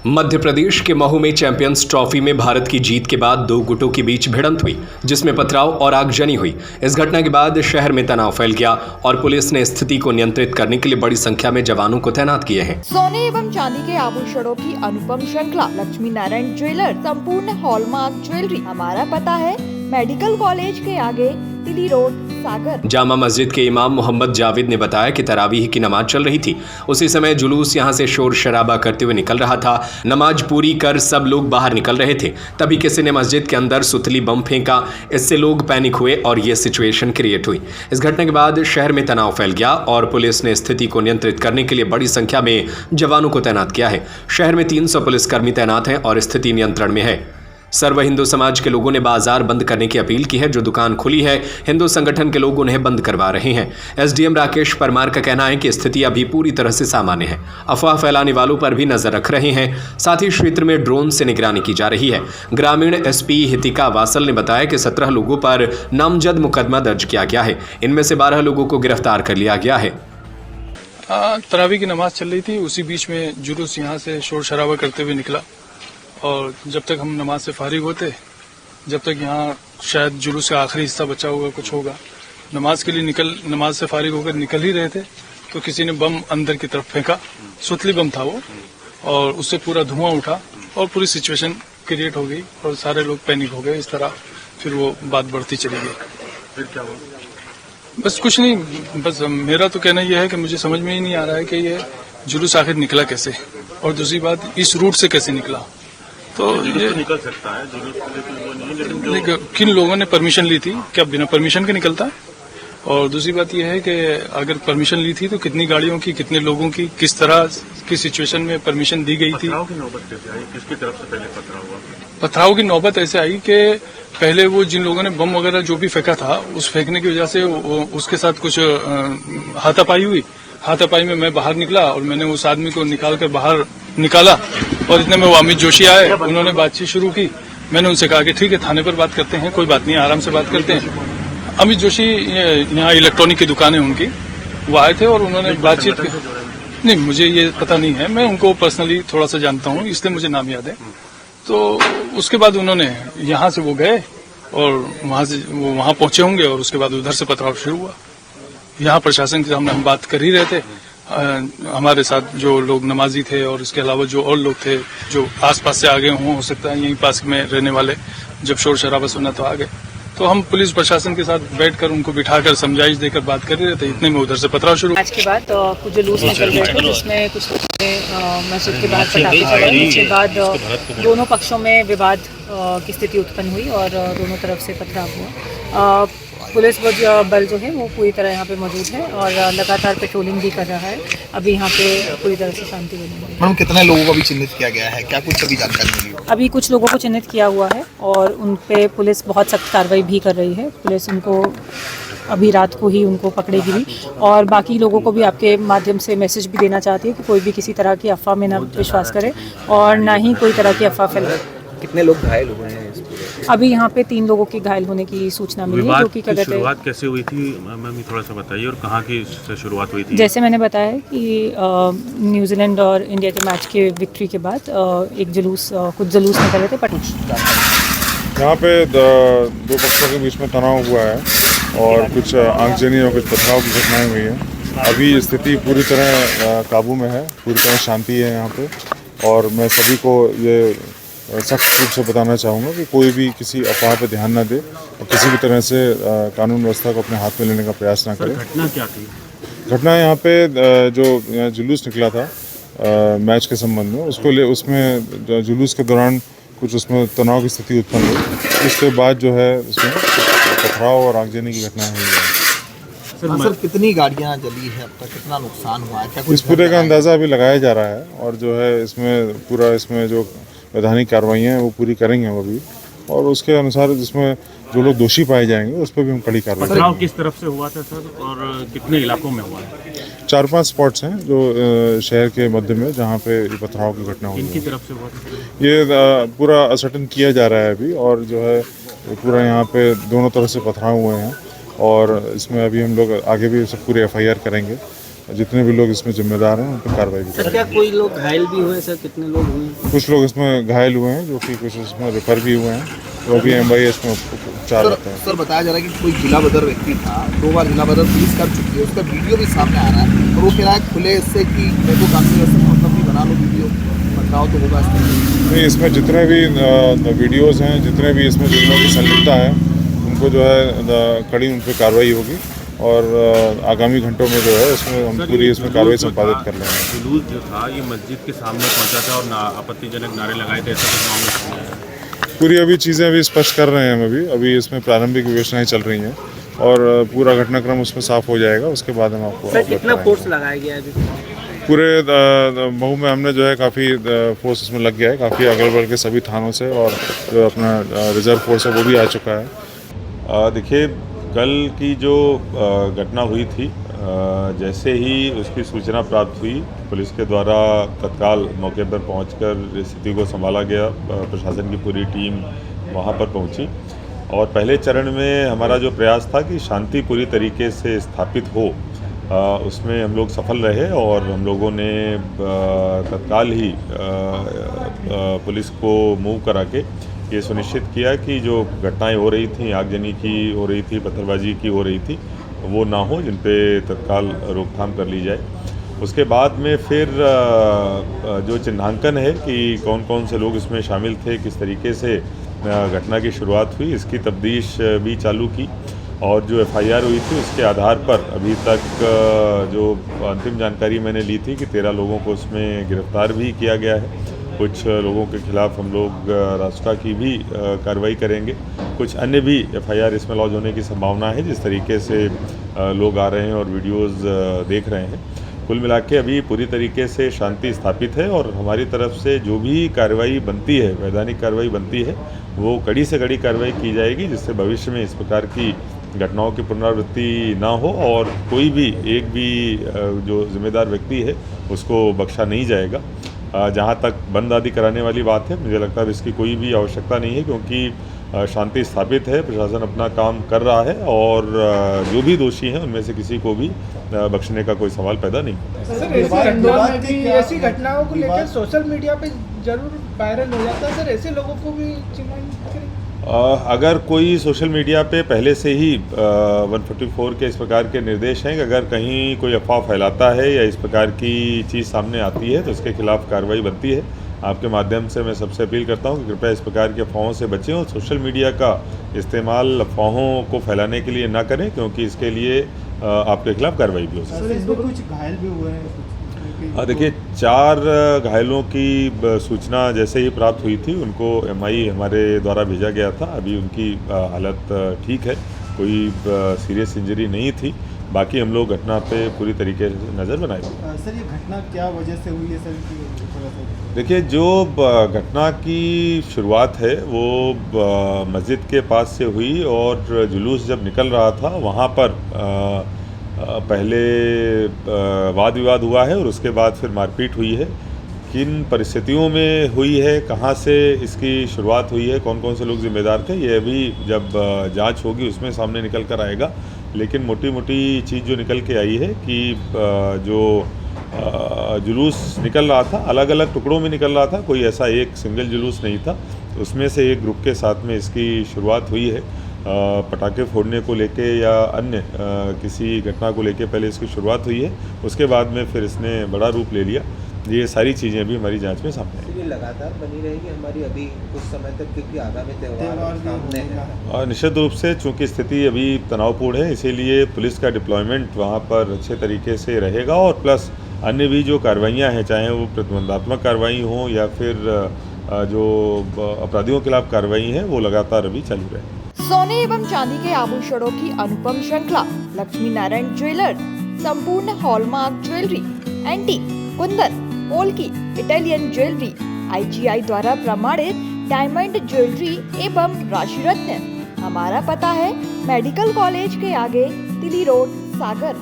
मध्य प्रदेश के महू में champions trophy में भारत की जीत के बाद दो गुटों के बीच भिड़ंत हुई, जिसमें पथराव और आगजनी हुई। इस घटना के बाद शहर में तनाव फैल गया और पुलिस ने स्थिति को नियंत्रित करने के लिए बड़ी संख्या में जवानों को तैनात किए हैं। सोने एवं चांदी के आभूषणों की अनुपम श्रृंखला लक्ष्मी नारायण ज्वेलर, संपूर्ण हॉलमार्क ज्वेलरी। हमारा पता है मेडिकल कॉलेज के आगे, तिली रोड, सागर। जामा मस्जिद के इमाम मोहम्मद जावेद ने बताया कि तरावीह की नमाज चल रही थी। उसी समय जुलूस यहां से शोर शराबा करते हुए निकल रहा था। नमाज पूरी कर सब लोग बाहर निकल रहे थे, तभी किसी ने मस्जिद के अंदर सुतली बम फेंका। इससे लोग पैनिक हुए और ये सिचुएशन क्रिएट हुई। इस घटना के बाद शहर में तनाव फैल गया और पुलिस ने स्थिति को नियंत्रित करने के लिए बड़ी संख्या में जवानों को तैनात किया है। शहर में 300 पुलिसकर्मी तैनात हैं और स्थिति नियंत्रण में है। सर्व हिंदू समाज के लोगों ने बाजार बंद करने की अपील की है। जो दुकान खुली है, हिंदू संगठन के लोग उन्हें बंद करवा रहे हैं। एसडीएम राकेश परमार का कहना है कि स्थिति अभी पूरी तरह से सामान्य है। अफवाह फैलाने वालों पर भी नजर रख रहे हैं। साथ ही क्षेत्र में ड्रोन से निगरानी की जा रही है। ग्रामीण एसपी हितिका वासल ने बताया कि 17 लोगों पर नामजद मुकदमा दर्ज किया गया है। इनमें से 12 लोगों को गिरफ्तार कर लिया गया है। तरावी की नमाज चल रही थी, उसी बीच में जुलूस यहाँ से शोर शराबा करते हुए निकला और जब तक हम नमाज से फारिग होते, जब तक यहाँ शायद जुलूस का आखिरी हिस्सा बचा हुआ कुछ होगा, नमाज के लिए नमाज से फारिग होकर निकल ही रहे थे तो किसी ने बम अंदर की तरफ फेंका। सुतली बम था वो, और उससे पूरा धुआं उठा और पूरी सिचुएशन क्रिएट हो गई और सारे लोग पैनिक हो गए। इस तरह फिर वो बात बढ़ती चली गई। फिर क्या हुआ? बस कुछ नहीं, बस मेरा तो कहना यह है कि मुझे समझ में ही नहीं आ रहा है कि ये जुलूस आखिर निकला कैसे, और दूसरी बात इस रूट से कैसे निकला। तो ये निकल सकता है जुलूस, लेकिन किन लोगों ने परमिशन ली थी, क्या बिना परमिशन के निकलता? और दूसरी बात यह है कि अगर परमिशन ली थी तो कितनी गाड़ियों की, कितने लोगों की, किस तरह की सिचुएशन में परमिशन दी गई थी। पथराव की नौबत कैसे आई? किसकी तरफ से पहले पथराव हुआ? पथराव की नौबत ऐसे आई कि पहले वो जिन लोगों ने बम वगैरह जो भी फेंका था, उस फेंकने की वजह से उसके साथ कुछ हाथापाई हुई। हाथापाई में मैं बाहर निकला और मैंने उस आदमी को निकालकर बाहर निकाला और इतने में वो अमित जोशी आए। उन्होंने बातचीत शुरू की। मैंने उनसे कहा कि ठीक है, थाने पर बात करते हैं, कोई बात नहीं, आराम से बात करते हैं। अमित जोशी यहाँ इलेक्ट्रॉनिक की दुकान है उनकी, वो आए थे और उन्होंने बातचीत की। नहीं, मुझे ये पता नहीं है, मैं उनको पर्सनली थोड़ा सा जानता हूँ, इसलिए मुझे नाम याद है। तो उसके बाद उन्होंने यहाँ से वो गए और वहां से वो वहां पहुंचे होंगे और उसके बाद उधर से पथराव शुरू हुआ। यहाँ प्रशासन के सामने हम बात कर ही रहे थे। हमारे साथ जो लोग नमाजी थे और इसके अलावा जो और लोग थे जो आसपास से आ गए हों, हो सकता है यहीं पास में रहने वाले, जब शोर शराबा सुना तो आ गए। तो हम पुलिस प्रशासन के साथ बैठकर उनको बिठाकर समझाइश देकर बात कर रहे थे। इतने में उधर से पथराव शुरू। आज के बाद कुछ जुलूस निकल रहे थे, जिसमें कुछ मस्जिद के बाहर पटाखे चले। उसके बाद दोनों पक्षों में विवाद की स्थिति उत्पन्न हुई और दोनों तरफ से पथराव हुआ। पुलिस बल जो है वो पूरी तरह यहाँ पे मौजूद है और लगातार पेट्रोलिंग भी कर रहा है। अभी यहाँ पे पूरी तरह से शांति बनी हुई है। मैडम, कितने लोगों को भी चिन्हित किया गया है? क्या कुछ अभी जानकारी मिली? अभी कुछ लोगों को चिन्हित किया हुआ है और उन पे पुलिस बहुत सख्त कार्रवाई भी कर रही है। पुलिस उनको अभी रात को ही उनको पकड़ेगी भी, और बाकी लोगों को भी आपके माध्यम से मैसेज भी देना चाहती है कि कोई भी किसी तरह की अफवाह में ना विश्वास करे और ना ही कोई तरह की अफवाह फैलाए। कितने लोग घायल हुए हैं? अभी यहाँ पे 3 लोग के घायल होने की सूचना मिली है, जो कि क्या कहते हैं। शुरुआत कैसे हुई थी मैम, थोड़ा सा बताइए, और कहाँ की से शुरुआत हुई थी? जैसे मैंने बताया कि न्यूजीलैंड और इंडिया के मैच के विक्ट्री के बाद एक जुलूस, कुछ जुलूस निकल रहे थे। यहाँ पे दो पक्षों के बीच में तनाव हुआ है और कुछ आगजनी और कुछ पथराव की घटनाएं हुई हैं। अभी स्थिति पूरी तरह काबू में है, पूरी तरह शांति है यहाँ पे, और मैं सभी को ये सख्त रूप से बताना चाहूँगा कि कोई भी किसी अफवाह पर ध्यान न दे और किसी भी तरह से कानून व्यवस्था को अपने हाथ में लेने का प्रयास ना करे। घटना क्या थी? घटना यहाँ पे जो जुलूस निकला था मैच के संबंध में, उसमें जुलूस के दौरान कुछ उसमें तनाव की स्थिति उत्पन्न हुई। इसके बाद जो है उसमें पथराव और आगजनी की घटनाएं हुई है। सर, कितनी गाड़ियाँ जली है अब तक? कितना नुकसान हुआ है? क्या कुछ इस पूरे का अंदाज़ा अभी लगाया जा रहा है और जो है इसमें जो वैधानिक कार्रवाइयाँ हैं वो पूरी करेंगे हम अभी, और उसके अनुसार जिसमें जो लोग दोषी पाए जाएंगे उस पर भी हम कड़ी कार्रवाई करेंगे। पथराव किस तरफ से हुआ था सर, और कितने इलाकों में हुआ है? 4-5 स्पॉट्स हैं जो शहर के मध्य में, जहाँ पे पथराव की घटना हुई है। किनकी तरफ से हुआ था? ये पूरा असर्टन किया जा रहा है अभी, और जो है पूरा यहाँ पे दोनों तरफ से पथराव हुए हैं और इसमें अभी हम लोग आगे भी सब पूरे FIR करेंगे। जितने भी लोग इसमें जिम्मेदार हैं उन पर कार्रवाई भी सर, करेंगे। क्या कोई लोग घायल भी हुए सर? कितने लोग हुए? कुछ लोग इसमें घायल हुए हैं, जो कि कुछ इसमें रेफर भी हुए हैं, तो अभी MIS में उपचार होता है। सर बताया जा रहा है कि कोई जिला बदर व्यक्ति था, 2 बार जिला बदर पुलिस कर चुकी है, उसका वीडियो भी सामने आ रहा है और वो कह रहा है खुले इससे कि मेरे को कानूनी व्यवस्था मतलब भी बना लो वीडियो, बताओ तो होगा इस तरह। नहीं, इसमें जितने भी वीडियोज़ हैं, जितने भी इसमें जिनमें की संलिप्तता है, उनको जो है कड़ी उन पर कार्रवाई होगी और आगामी घंटों में जो है इसमें हम पूरी इसमें कार्रवाई संपादित कर लेंगे। जुलूस जो था ये मस्जिद के सामने पहुंचा था और आपत्तिजनक नारे लगाए थे, ऐसा कुछ मामला सामने आया? पूरी अभी चीज़ें अभी स्पष्ट कर रहे हैं हम अभी इसमें प्रारंभिक विवेचनाएं चल रही हैं और पूरा घटनाक्रम उसमें साफ हो जाएगा, उसके बाद हम आपको सर, कितना फोर्स लगाया गया है अभी? पूरे मऊ में हमने जो है काफ़ी फोर्स इसमें लग गया है, काफ़ी अगल बगल के सभी थानों से, और जो अपना रिजर्व फोर्स है वो भी आ चुका है। देखिए, कल की जो घटना हुई थी, जैसे ही उसकी सूचना प्राप्त हुई, पुलिस के द्वारा तत्काल मौके पर पहुंचकर स्थिति को संभाला गया। प्रशासन की पूरी टीम वहां पर पहुंची और पहले चरण में हमारा जो प्रयास था कि शांति पूरी तरीके से स्थापित हो, उसमें हम लोग सफल रहे और हम लोगों ने तत्काल ही पुलिस को मूव करा के ये सुनिश्चित किया कि जो घटनाएं हो रही थी, आगजनी की हो रही थी, पत्थरबाजी की हो रही थी, वो ना हो, जिन पे तत्काल रोकथाम कर ली जाए। उसके बाद में फिर जो चिन्हांकन है कि कौन कौन से लोग इसमें शामिल थे, किस तरीके से घटना की शुरुआत हुई, इसकी तफ्तीश भी चालू की और जो FIR हुई थी उसके आधार पर अभी तक जो अंतिम जानकारी मैंने ली थी कि 13 लोगों को उसमें गिरफ्तार भी किया गया है। कुछ लोगों के खिलाफ हम लोग रास्ता की भी कार्रवाई करेंगे। कुछ अन्य भी FIR इसमें लॉन्च होने की संभावना है, जिस तरीके से लोग आ रहे हैं और वीडियोस देख रहे हैं। कुल मिला के अभी पूरी तरीके से शांति स्थापित है और हमारी तरफ से जो भी कार्रवाई बनती है, वैधानिक कार्रवाई बनती है, वो कड़ी से कड़ी कार्रवाई की जाएगी, जिससे भविष्य में इस प्रकार की घटनाओं की पुनरावृत्ति ना हो और कोई भी एक भी जो जिम्मेदार व्यक्ति है उसको बख्शा नहीं जाएगा। जहाँ तक बंद आदि कराने वाली बात है, मुझे लगता है इसकी कोई भी आवश्यकता नहीं है, क्योंकि शांति स्थापित है, प्रशासन अपना काम कर रहा है और जो भी दोषी हैं उनमें से किसी को भी बख्शने का कोई सवाल पैदा नहीं। सर, ऐसी घटनाओं को लेकर सोशल मीडिया पे जरूर वायरल हो जाता है सर, ऐसे लोगों को भी अगर कोई सोशल मीडिया पे पहले से ही 144 के इस प्रकार के निर्देश हैं कि अगर कहीं कोई अफवाह फैलाता है या इस प्रकार की चीज़ सामने आती है तो उसके खिलाफ कार्रवाई बनती है। आपके माध्यम से मैं सबसे अपील करता हूं कि कृपया इस प्रकार की अफवाहों से बचें और सोशल मीडिया का इस्तेमाल अफवाहों को फैलाने के लिए ना करें, क्योंकि इसके लिए आपके खिलाफ कार्रवाई भी हो सकती है। इसमें कुछ घायल भी हुए हैं? देखिए, 4 घायलों की सूचना जैसे ही प्राप्त हुई थी उनको MI हमारे द्वारा भेजा गया था। अभी उनकी हालत ठीक है, कोई सीरियस इंजरी नहीं थी। बाकी हम लोग घटना पे पूरी तरीके से नज़र बनाएंगे। सर, ये घटना क्या वजह से हुई है सर? देखिए, जो घटना की शुरुआत है वो मस्जिद के पास से हुई और जुलूस जब निकल रहा था वहाँ पर पहले वाद विवाद हुआ है और उसके बाद फिर मारपीट हुई है। किन परिस्थितियों में हुई है, कहाँ से इसकी शुरुआत हुई है, कौन कौन से लोग जिम्मेदार थे, ये अभी जब जांच होगी उसमें सामने निकल कर आएगा। लेकिन मोटी मोटी चीज़ जो निकल के आई है कि जो जुलूस निकल रहा था, अलग अलग टुकड़ों में निकल रहा था, कोई ऐसा एक सिंगल जुलूस नहीं था। उसमें से एक ग्रुप के साथ में इसकी शुरुआत हुई है। पटाखे फोड़ने को लेके या अन्य किसी घटना को लेके पहले इसकी शुरुआत हुई है, उसके बाद में फिर इसने बड़ा रूप ले लिया। ये सारी चीज़ें अभी हमारी जांच में सामने आएंगी। ये लगातार बनी रहेगी हमारी अभी कुछ समय तक, क्योंकि आगामी त्यौहार सामने है। निश्चित रूप से चूंकि स्थिति अभी तनावपूर्ण है, इसीलिए पुलिस का डिप्लॉयमेंट वहाँ पर अच्छे तरीके से रहेगा और प्लस अन्य भी जो कार्रवाइयाँ हैं, चाहे वो प्रतिबंधात्मक कार्रवाई हों या फिर जो अपराधियों के खिलाफ कार्रवाई है, वो लगातार अभी चालू रहेगी। सोने एवं चांदी के आभूषणों की अनुपम श्रृंखला लक्ष्मी नारायण ज्वेलर्स, संपूर्ण hallmark jewellery, antique, Kundan, polki, Italian jewellery, IGI द्वारा प्रमाणित डायमंड ज्वेलरी एवं राशि रत्न। हमारा पता है मेडिकल कॉलेज के आगे, तिली रोड, सागर।